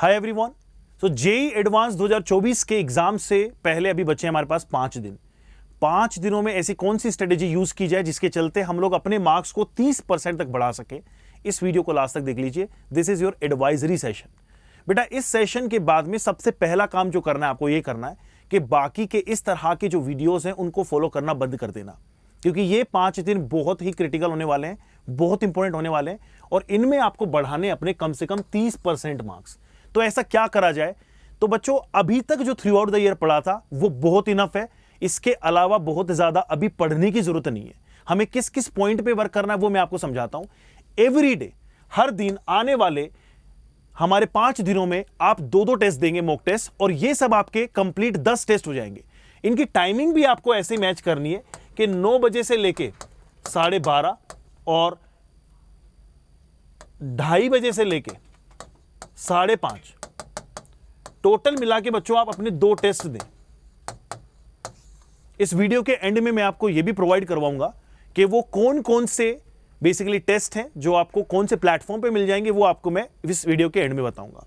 हाय everyone. So JEE advanced 2024 के exam से पहले अभी बचे हमारे पास 5 दिन। 5 दिनों में ऐसी कौन सी स्ट्रेटेजी यूज की जाए जिसके चलते हम लोग अपने मार्क्स को 30% तक बढ़ा सके। इस वीडियो को लास्ट तक देख लीजिए। This is your advisory session. बेटा, इस सेशन के बाद में सबसे पहला काम जो करना है आपको ये करना है कि बाकी के इस तरह के जो वीडियोस हैं उनको फॉलो करना बंद कर देना, क्योंकि ये 5 दिन बहुत ही क्रिटिकल होने वाले हैं, बहुत इंपॉर्टेंट होने वाले हैं और इनमें आपको बढ़ाने अपने कम से कम 30% मार्क्स। तो ऐसा क्या करा जाए? तो बच्चों, अभी तक जो थ्रू आउट द ईयर पढ़ा था वो बहुत इनफ है। इसके अलावा बहुत ज्यादा अभी पढ़ने की जरूरत नहीं है। हमें किस किस पॉइंट पे वर्क करना है वो मैं आपको समझाता हूं। एवरी डे, हर दिन आने वाले हमारे 5 दिनों में आप 2-2 टेस्ट देंगे, मॉक टेस्ट, और ये सब आपके कंप्लीट 10 टेस्ट हो जाएंगे। इनकी टाइमिंग भी आपको ऐसे मैच करनी है कि 9 बजे से लेके 12:30 और 2:30 बजे से लेके 5:30 टोटल मिला के बच्चों आप अपने 2 टेस्ट दें। इस वीडियो के एंड में मैं आपको यह भी प्रोवाइड करवाऊंगा कि वो कौन कौन से बेसिकली टेस्ट हैं जो आपको कौन से प्लेटफॉर्म पे मिल जाएंगे, वो आपको मैं इस वीडियो के एंड में बताऊंगा।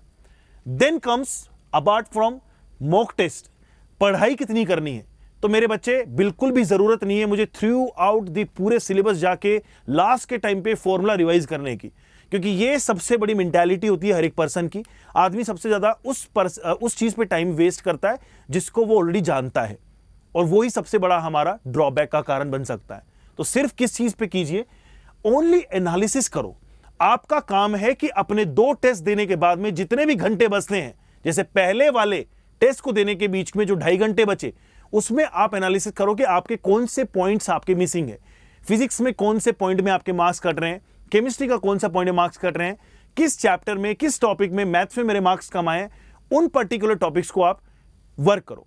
Then comes apart from mock test, पढ़ाई कितनी करनी है। तो मेरे बच्चे, बिल्कुल भी जरूरत नहीं है मुझे थ्रू आउट दी पूरे सिलेबस जाके लास्ट के टाइम पे फॉर्मूला रिवाइज करने की, क्योंकि ये सबसे बड़ी मेंटालिटी होती है हर एक पर्सन की। आदमी सबसे ज्यादा उस चीज पे टाइम वेस्ट करता है जिसको वो ऑलरेडी जानता है, और वही सबसे बड़ा हमारा ड्रॉबैक का कारण बन सकता है। तो सिर्फ किस चीज पे कीजिए, ओनली एनालिसिस करो। आपका काम है कि अपने 2 टेस्ट देने के बाद में जितने भी घंटे बचते हैं, जैसे पहले वाले टेस्ट को देने के बीच में जो 2.5 घंटे बचे, उसमें आप एनालिसिस करो कि आपके कौन से पॉइंट्स आपके मिसिंग है। फिजिक्स में कौन से पॉइंट में आपके मार्क्स कट रहे हैं, केमिस्ट्री का कौन सा पॉइंट में मार्क्स कट रहे हैं, किस चैप्टर में, किस टॉपिक में, मैथ्स में मेरे मार्क्स कम आए हैं, उन पर्टिकुलर टॉपिक्स को आप वर्क करो।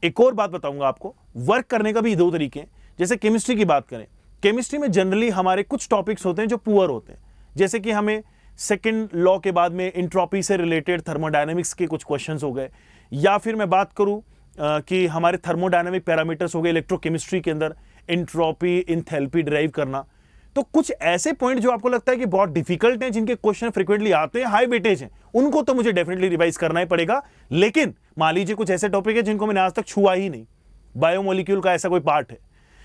एक और बात बताऊंगा आपको, वर्क करने का भी 2 तरीके हैं। जैसे केमिस्ट्री की बात करें, केमिस्ट्री में जनरली हमारे कुछ टॉपिक्स होते हैं जो पुअर होते हैं, जैसे कि हमें सेकंड लॉ के बाद में एंट्रोपी से रिलेटेड थर्मोडायनेमिक्स के कुछ क्वेश्चंस हो गए, या फिर मैं बात करूं कि हमारे थर्मोडायनेमिक पैरामीटर्स हो गए इलेक्ट्रोकेमिस्ट्री के अंदर, एंट्रोपी, इंथैल्पी डिराइव करना। तो कुछ ऐसे पॉइंट जो आपको लगता है कि बहुत डिफिकल्ट हैं, जिनके क्वेश्चन फ्रीक्वेंटली आते हैं, हाई वेटेज हैं, उनको तो मुझे डेफिनेटली रिवाइज करना ही पड़ेगा। लेकिन मान लीजिए कुछ ऐसे टॉपिक है जिनको मैंने आज तक छुआ ही नहीं, बायोमोलिक्यूल का ऐसा कोई पार्ट है,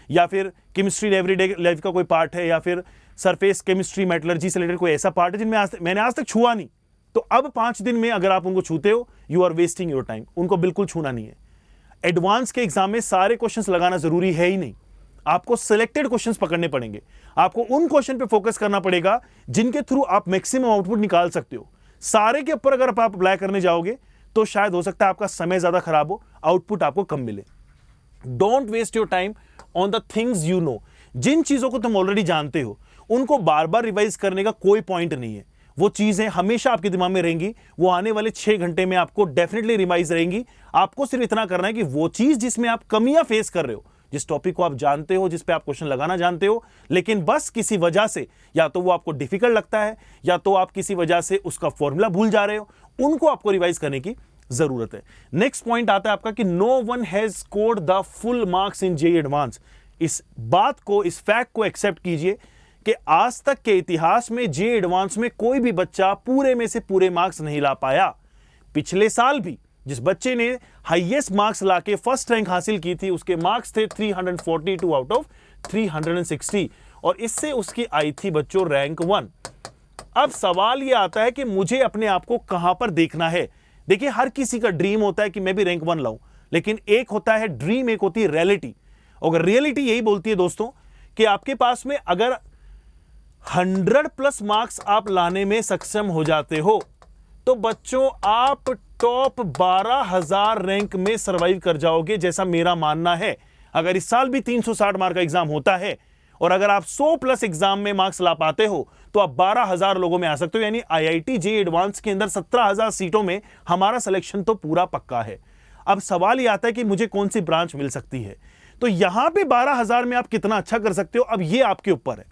या फिर केमिस्ट्री एवरीडे लाइफ का कोई पार्ट है, या फिर सरफेस केमिस्ट्री मेटलर्जी से रिलेटेड कोई ऐसा पार्ट है जिनमें मैंने आज तक छुआ नहीं, तो अब 5 दिन में अगर आप उनको छूते हो, you are wasting your time. उनको बिल्कुल छूना नहीं है। एडवांस के एग्जाम में सारे क्वेश्चंस लगाना जरूरी है ही नहीं, आपको सिलेक्टेड क्वेश्चंस पकड़ने पड़ेंगे। आपको उन क्वेश्चन पे फोकस करना पड़ेगा जिनके थ्रू आप मैक्सिमम आउटपुट निकाल सकते हो। सारे के ऊपर अगर आप अप्लाई करने जाओगे तो शायद हो सकता है आपका समय ज्यादा खराब हो, आउटपुट आपको कम मिले। Don't waste your time on the things you know. जिन चीजों को तुम ऑलरेडी जानते हो उनको बार बार रिवाइज करने का कोई पॉइंट नहीं है। वो चीजें हमेशा आपके दिमाग में रहेंगी, वो आने वाले 6 घंटे में आपको डेफिनेटली रिवाइज रहेंगी। आपको सिर्फ इतना करना है कि वो चीज जिसमें आप कमियां फेस कर रहे हो, जिस टॉपिक को आप जानते हो, जिस पे आप क्वेश्चन लगाना जानते हो, लेकिन बस किसी वजह से या तो वो आपको डिफिकल्ट लगता है, या तो आप किसी वजह से उसका फॉर्मूला भूल जा रहे हो, उनको आपको रिवाइज करने की जरूरत है। नेक्स्ट पॉइंट आता है आपका कि no one has scored the full marks in JEE advance. इस बात को, इस फैक्ट को एक्सेप्ट कीजिए कि आज तक के इतिहास में जेईई एडवांस में कोई भी बच्चा पूरे में से पूरे मार्क्स नहीं ला पाया। पिछले साल भी जिस बच्चे ने हाईएस्ट मार्क्स लाके फर्स्ट रैंक हासिल की थी, उसके मार्क्स थे 342 आउट ऑफ 360, और इससे उसकी आई थी बच्चों रैंक 1। अब सवाल यह आता है कि मुझे अपने आप को कहां पर देखना है। देखिए, हर किसी का ड्रीम होता है कि मैं भी रैंक 1 लाऊं, लेकिन एक होता है ड्रीम, एक होती है रियलिटी। और रियलिटी यही बोलती है दोस्तों कि आपके पास में अगर 100+ मार्क्स आप लाने में सक्षम हो जाते हो तो बच्चों आप टॉप 12,000 रैंक में सरवाइव कर जाओगे, जैसा मेरा मानना है। अगर इस साल भी 360 मार्क का एग्जाम होता है और अगर आप 100+ एग्जाम में मार्क्स ला पाते हो तो आप 12,000 लोगों में आ सकते हो। यानी आईआईटी जेईई एडवांस के अंदर 17,000 सीटों में हमारा सिलेक्शन तो पूरा पक्का है। अब सवाल यह आता है कि मुझे कौन सी ब्रांच मिल सकती है। तो यहां पे 12,000 में आप कितना अच्छा कर सकते हो, अब ये आपके ऊपर है।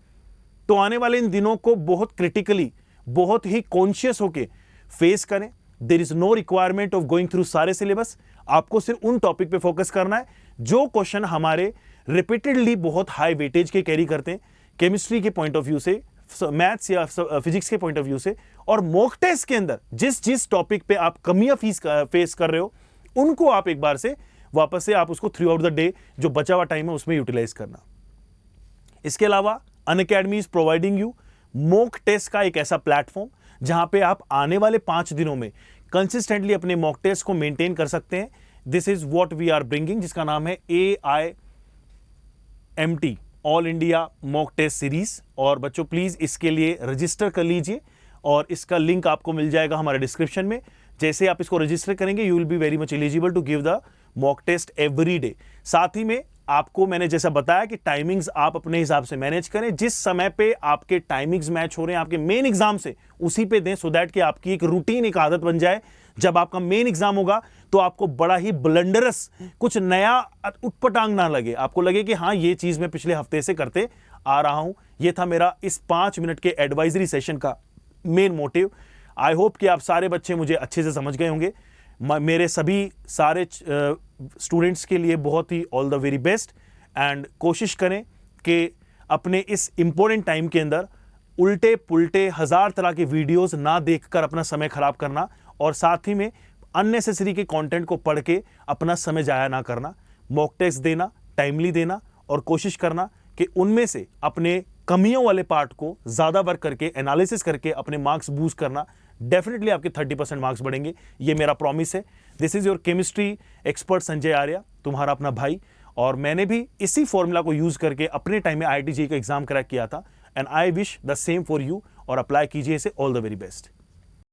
तो आने वाले इन दिनों को बहुत क्रिटिकली, बहुत ही कॉन्शियस होके फेस करें। There is no requirement of going through सारे सिलेबस। आपको सिर्फ उन टॉपिक पे फोकस करना है जो क्वेश्चन हमारे रिपीटेडली बहुत हाई वेटेज के कैरी करते हैं। केमिस्ट्री के पॉइंट ऑफ व्यू से, मैथ्स या फिजिक्स के पॉइंट ऑफ व्यू से, और मॉक टेस्ट के अंदर जिस टॉपिक पे आप कमियां फेस कर रहे हो उनको आप एक बार से वापस से आप उसको थ्रू आउट द डे जो बचा हुआ टाइम है उसमें यूटिलाइज करना। इसके अलावा Unacademy is providing you mock test का एक ऐसा प्लेटफॉर्म जहां पे आप आने वाले 5 दिनों में कंसिस्टेंटली अपने मॉक टेस्ट को मेंटेन कर सकते हैं। This is what we are bringing, जिसका नाम है AIMT, all India mock test series. और बच्चों प्लीज इसके लिए रजिस्टर कर लीजिए और इसका लिंक आपको मिल जाएगा हमारे डिस्क्रिप्शन में। जैसे आप इसको रजिस्टर करेंगे you will be very much eligible to give the mock test every day. साथ ही में आपको मैंने जैसा बताया कि टाइमिंग्स आप अपने हिसाब से मैनेज करें, जिस समय पे आपके टाइमिंग्स मैच हो रहे हैं आपके मेन एग्जाम से उसी पे दें, सो दैट कि आपकी एक रूटीन, एक आदत बन जाए। जब आपका मेन एग्जाम होगा तो आपको बड़ा ही ब्लंडरस कुछ नया उटपटांग ना लगे, आपको लगे कि हाँ ये चीज मैं पिछले हफ्ते से करते आ रहा हूं। ये था मेरा इस 5 मिनट के एडवाइजरी सेशन का मेन मोटिव। आई होप कि आप सारे बच्चे मुझे अच्छे से समझ गए होंगे। मेरे सभी सारे स्टूडेंट्स के लिए बहुत ही all the very best, and कोशिश करें कि अपने इस इंपॉर्टेंट टाइम के अंदर उल्टे पुल्टे 1000 तरह के वीडियोस ना देखकर अपना समय खराब करना, और साथ ही में अननेसेसरी के कंटेंट को पढ़ के अपना समय जाया ना करना। मॉक टेस्ट देना, टाइमली देना, और कोशिश करना कि उनमें से अपने कमियों वाले पार्ट को ज्यादा वर्क करके एनालिसिस करके अपने मार्क्स बूस्ट करना। डेफिनेटली आपके 30% मार्क्स बढ़ेंगे, ये मेरा प्रॉमिस है। This is your chemistry expert Sanjay Arya, तुम्हारा अपना भाई। और मैंने भी इसी फॉर्मूला को यूज करके अपने टाइम में IIT JEE का एग्जाम क्रैक किया था, and I wish the same for you, और अप्लाई कीजिए इसे। All the very best.